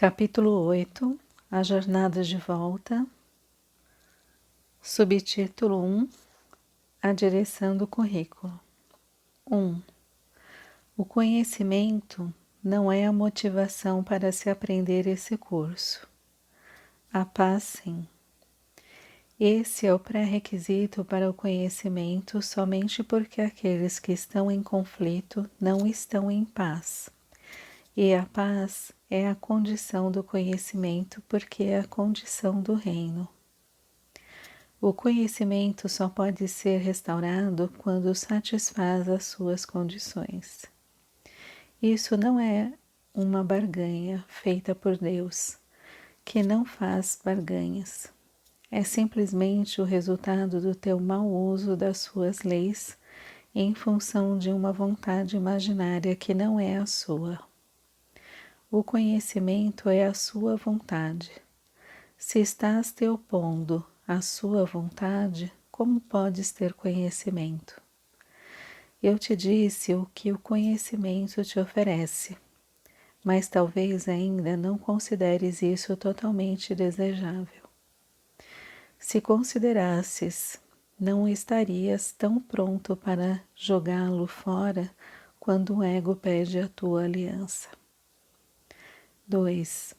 Capítulo 8. A jornada de volta. Subtítulo 1. A direção do currículo. 1. O conhecimento não é a motivação para se aprender esse curso. A paz, sim. Esse é o pré-requisito para o conhecimento somente porque aqueles que estão em conflito não estão em paz. E a paz é a condição do conhecimento porque é a condição do reino. O conhecimento só pode ser restaurado quando satisfaz as suas condições. Isso não é uma barganha feita por Deus, que não faz barganhas. É simplesmente o resultado do teu mau uso das suas leis em função de uma vontade imaginária que não é a sua. O conhecimento é a sua vontade. Se estás te opondo à sua vontade, como podes ter conhecimento? Eu te disse o que o conhecimento te oferece, mas talvez ainda não consideres isso totalmente desejável. Se considerasses, não estarias tão pronto para jogá-lo fora quando o ego pede a tua aliança. 2.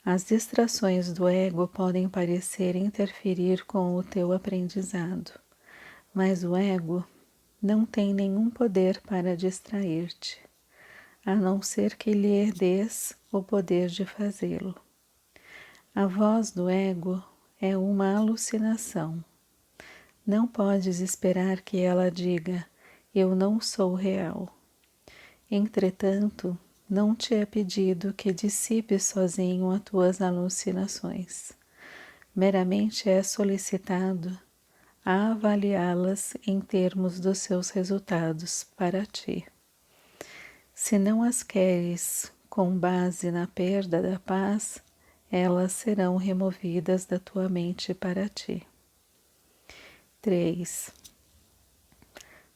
As distrações do ego podem parecer interferir com o teu aprendizado, mas o ego não tem nenhum poder para distrair-te, a não ser que lhe dês o poder de fazê-lo. A voz do ego é uma alucinação. Não podes esperar que ela diga, eu não sou real. Entretanto, não te é pedido que dissipes sozinho as tuas alucinações. Meramente é solicitado a avaliá-las em termos dos seus resultados para ti. Se não as queres com base na perda da paz, elas serão removidas da tua mente para ti. 3.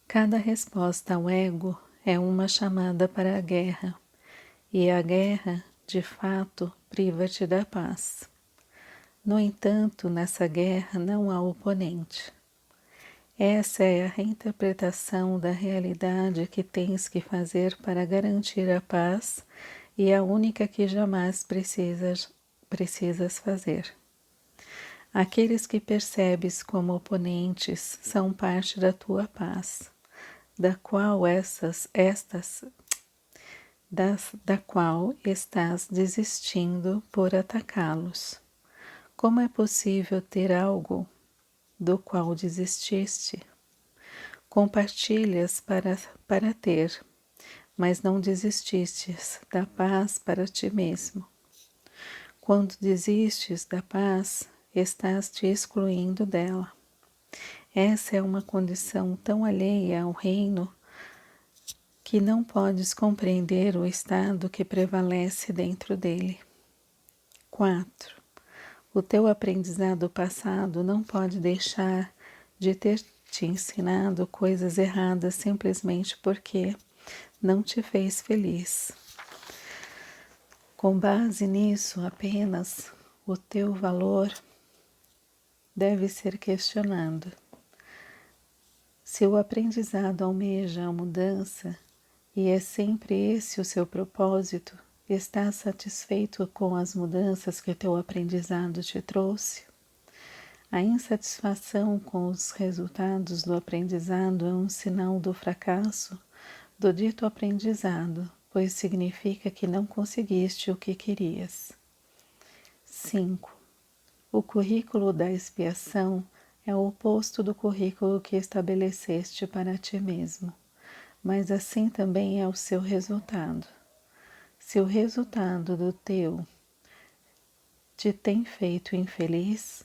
Cada resposta ao ego é uma chamada para a guerra, e a guerra, de fato, priva-te da paz. No entanto, nessa guerra não há oponente. Essa é a reinterpretação da realidade que tens que fazer para garantir a paz e a única que jamais precisas fazer. Aqueles que percebes como oponentes são parte da tua paz, da qual da qual estás desistindo por atacá-los. Como é possível ter algo do qual desististe? Compartilhas para ter, mas não desististes da paz para ti mesmo. Quando desistes da paz, estás te excluindo dela. Essa é uma condição tão alheia ao reino que não podes compreender o estado que prevalece dentro dele. 4. O teu aprendizado passado não pode deixar de ter te ensinado coisas erradas simplesmente porque não te fez feliz. Com base nisso, apenas o teu valor deve ser questionado. Se o aprendizado almeja a mudança, e é sempre esse o seu propósito, estás satisfeito com as mudanças que teu aprendizado te trouxe? A insatisfação com os resultados do aprendizado é um sinal do fracasso do dito aprendizado, pois significa que não conseguiste o que querias. 5. O currículo da expiação é o oposto do currículo que estabeleceste para ti mesmo, mas assim também é o seu resultado. Se o resultado do teu te tem feito infeliz,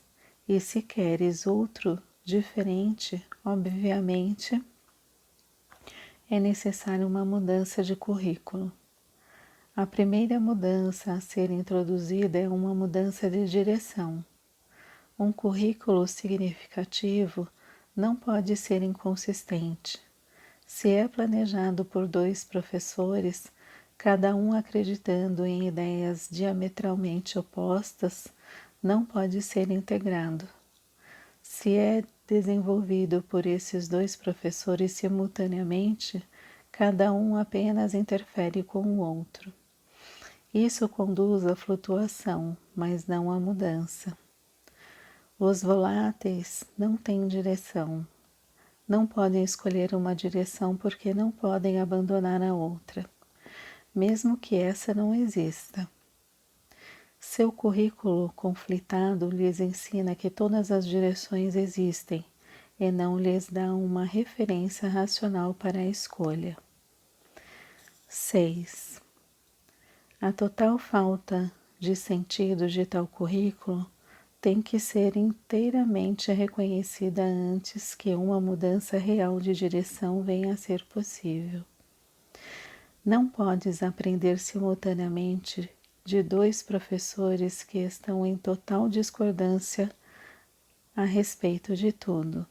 e se queres outro diferente, obviamente, é necessária uma mudança de currículo. A primeira mudança a ser introduzida é uma mudança de direção. Um currículo significativo não pode ser inconsistente. Se é planejado por 2 professores, cada um acreditando em ideias diametralmente opostas, não pode ser integrado. Se é desenvolvido por esses dois professores simultaneamente, cada um apenas interfere com o outro. Isso conduz à flutuação, mas não à mudança. Os voláteis não têm direção. Não podem escolher uma direção porque não podem abandonar a outra, mesmo que essa não exista. Seu currículo conflitado lhes ensina que todas as direções existem e não lhes dá uma referência racional para a escolha. 6. A total falta de sentido de tal currículo tem que ser inteiramente reconhecida antes que uma mudança real de direção venha a ser possível. Não podes aprender simultaneamente de dois professores que estão em total discordância a respeito de tudo.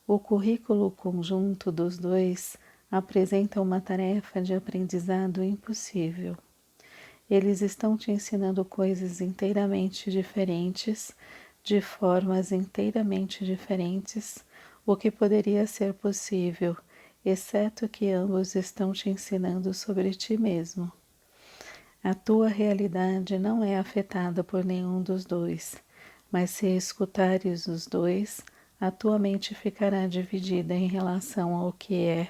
O currículo conjunto dos dois apresenta uma tarefa de aprendizado impossível. Eles estão te ensinando coisas inteiramente diferentes, de formas inteiramente diferentes, o que poderia ser possível, exceto que ambos estão te ensinando sobre ti mesmo. A tua realidade não é afetada por nenhum dos dois, mas se escutares os dois, a tua mente ficará dividida em relação ao que é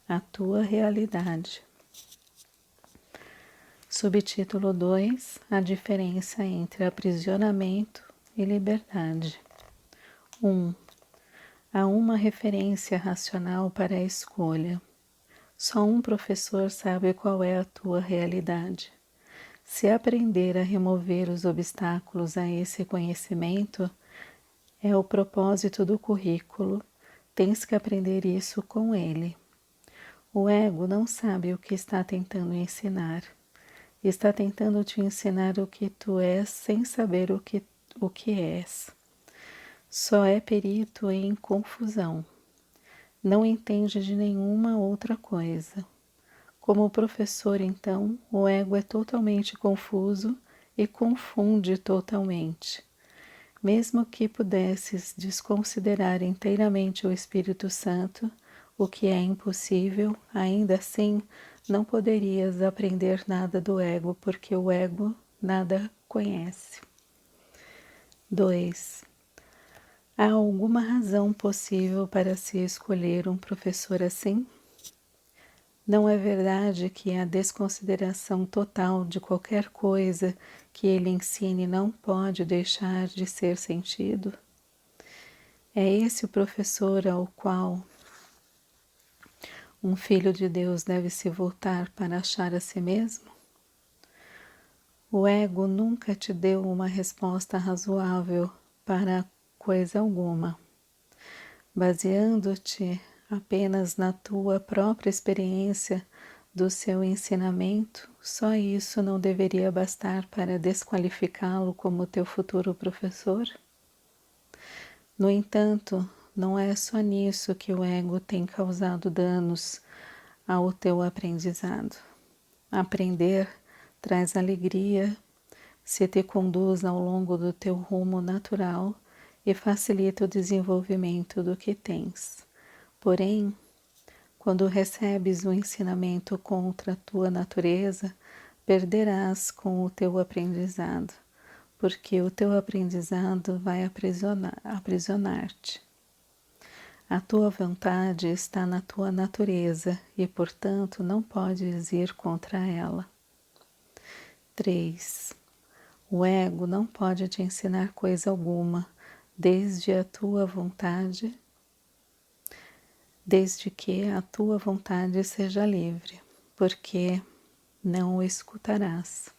a tua realidade. Subtítulo 2: A diferença entre aprisionamento e liberdade. 1. Há uma referência racional para a escolha. Só um professor sabe qual é a tua realidade. Se aprender a remover os obstáculos a esse conhecimento, é o propósito do currículo, tens que aprender isso com ele. O ego não sabe o que está tentando ensinar. Está tentando te ensinar o que tu és sem saber o que és. Só é perito em confusão. Não entende de nenhuma outra coisa. Como professor, então, o ego é totalmente confuso e confunde totalmente. Mesmo que pudesses desconsiderar inteiramente o Espírito Santo, o que é impossível, ainda assim não poderias aprender nada do ego, porque o ego nada conhece. 2. Há alguma razão possível para se escolher um professor assim? Não é verdade que a desconsideração total de qualquer coisa que ele ensine não pode deixar de ser sentido? É esse o professor ao qual um filho de Deus deve se voltar para achar a si mesmo? O ego nunca te deu uma resposta razoável para coisa alguma. Baseando-te apenas na tua própria experiência do seu ensinamento, só isso não deveria bastar para desqualificá-lo como teu futuro professor? No entanto, não é só nisso que o ego tem causado danos ao teu aprendizado. Aprender traz alegria, se te conduz ao longo do teu rumo natural e facilita o desenvolvimento do que tens. Porém, quando recebes o ensinamento contra a tua natureza, perderás com o teu aprendizado, porque o teu aprendizado vai aprisionar-te. A tua vontade está na tua natureza e, portanto, não podes ir contra ela. 3. O ego não pode te ensinar coisa alguma, desde que a tua vontade seja livre, porque não o escutarás.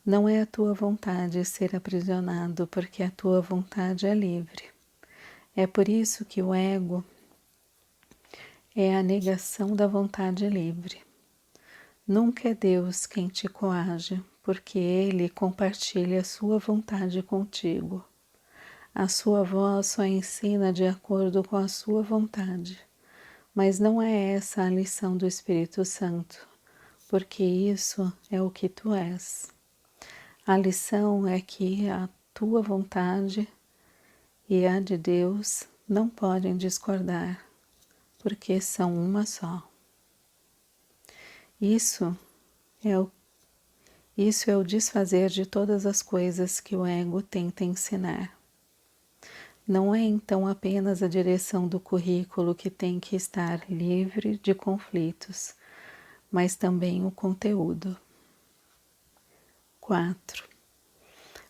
Não é a tua vontade ser aprisionado, porque a tua vontade é livre. É por isso que o ego é a negação da vontade livre. Nunca é Deus quem te coage, porque Ele compartilha a sua vontade contigo. A sua voz só ensina de acordo com a sua vontade. Mas não é essa a lição do Espírito Santo. porque isso é o que tu és. A lição é que a tua vontade e a de Deus não podem discordar, porque são uma só. Isso é o desfazer de todas as coisas que o ego tenta ensinar. Não é então apenas a direção do currículo que tem que estar livre de conflitos, mas também o conteúdo. 4.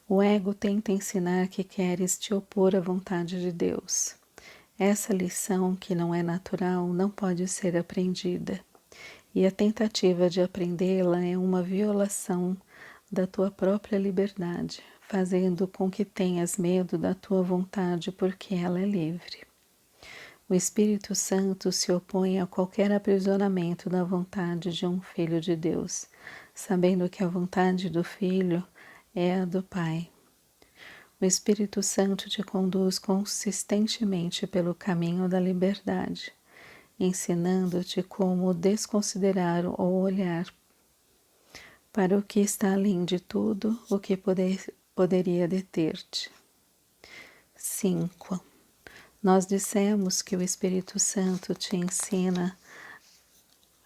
O ego tenta ensinar que queres te opor à vontade de Deus. Essa lição, que não é natural, não pode ser aprendida, e a tentativa de aprendê-la é uma violação da tua própria liberdade, fazendo com que tenhas medo da tua vontade porque ela é livre. O Espírito Santo se opõe a qualquer aprisionamento da vontade de um filho de Deus, sabendo que a vontade do Filho é a do Pai. O Espírito Santo te conduz consistentemente pelo caminho da liberdade, ensinando-te como desconsiderar ou olhar para o que está além de tudo o que poderia deter-te. 5. Nós dissemos que o Espírito Santo te ensina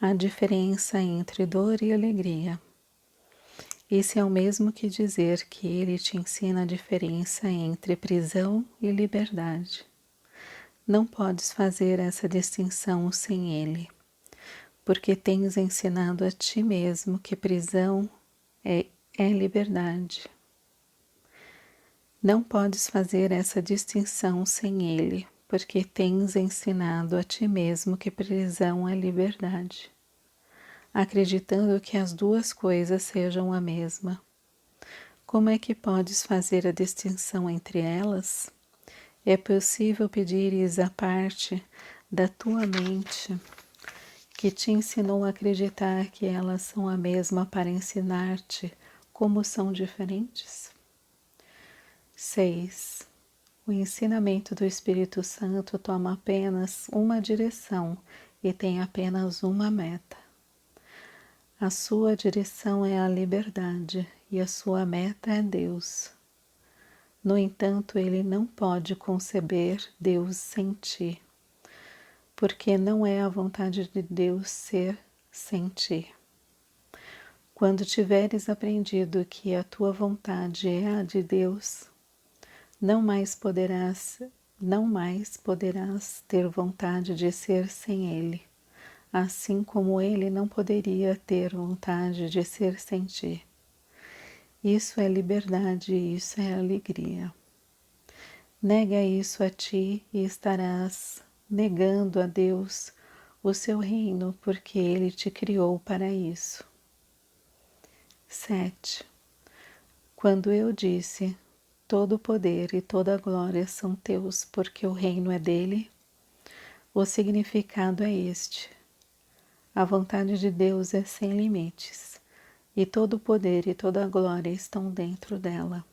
a diferença entre dor e alegria. Isso é o mesmo que dizer que ele te ensina a diferença entre prisão e liberdade. Não podes fazer essa distinção sem ele, porque tens ensinado a ti mesmo que prisão é liberdade. Não podes fazer essa distinção sem ele, porque tens ensinado a ti mesmo que prisão é liberdade, acreditando que as duas coisas sejam a mesma. Como é que podes fazer a distinção entre elas? É possível pedires a parte da tua mente que te ensinou a acreditar que elas são a mesma para ensinar-te como são diferentes? 6. O ensinamento do Espírito Santo toma apenas uma direção e tem apenas uma meta. A sua direção é a liberdade e a sua meta é Deus. No entanto, ele não pode conceber Deus sem ti, porque não é a vontade de Deus ser sem ti. Quando tiveres aprendido que a tua vontade é a de Deus, não mais poderás ter vontade de ser sem Ele, assim como Ele não poderia ter vontade de ser sem ti. Isso é liberdade e isso é alegria. Nega isso a ti e estarás negando a Deus o seu reino, porque Ele te criou para isso. 7. Quando eu disse, todo o poder e toda a glória são teus, porque o reino é dele, o significado é este. A vontade de Deus é sem limites, e todo o poder e toda a glória estão dentro dela.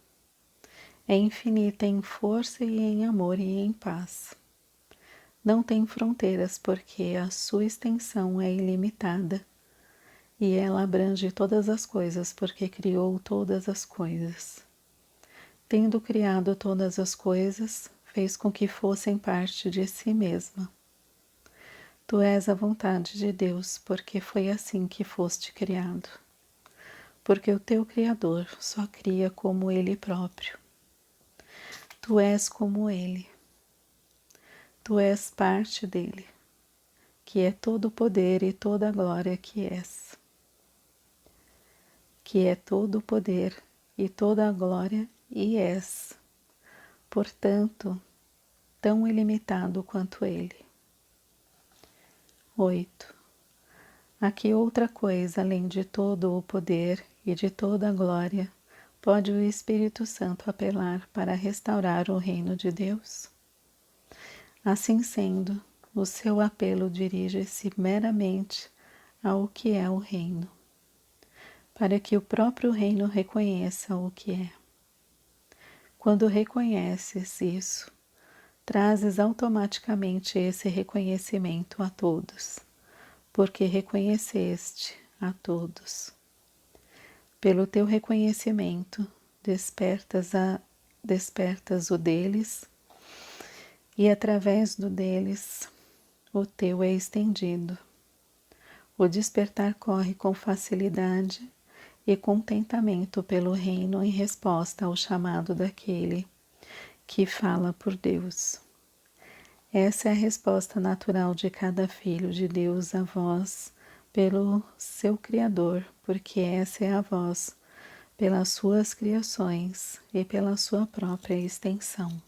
É infinita em força e em amor e em paz. Não tem fronteiras porque a sua extensão é ilimitada e ela abrange todas as coisas porque criou todas as coisas. Tendo criado todas as coisas, fez com que fossem parte de si mesma. Tu és a vontade de Deus porque foi assim que foste criado. Porque o teu Criador só cria como Ele próprio. Tu és como Ele. Tu és parte dele, que é todo o poder e toda a glória que és. Que é todo o poder e toda a glória e és. Portanto, tão ilimitado quanto ele. 8. A que outra coisa, além de todo o poder e de toda a glória, pode o Espírito Santo apelar para restaurar o reino de Deus? Assim sendo, o seu apelo dirige-se meramente ao que é o reino, para que o próprio reino reconheça o que é. Quando reconheces isso, trazes automaticamente esse reconhecimento a todos, porque reconheceste a todos. Pelo teu reconhecimento, despertas o deles, e através do deles o teu é estendido. O despertar corre com facilidade e contentamento pelo reino em resposta ao chamado daquele que fala por Deus. Essa é a resposta natural de cada filho de Deus à voz pelo seu Criador, porque essa é a voz pelas suas criações e pela sua própria extensão.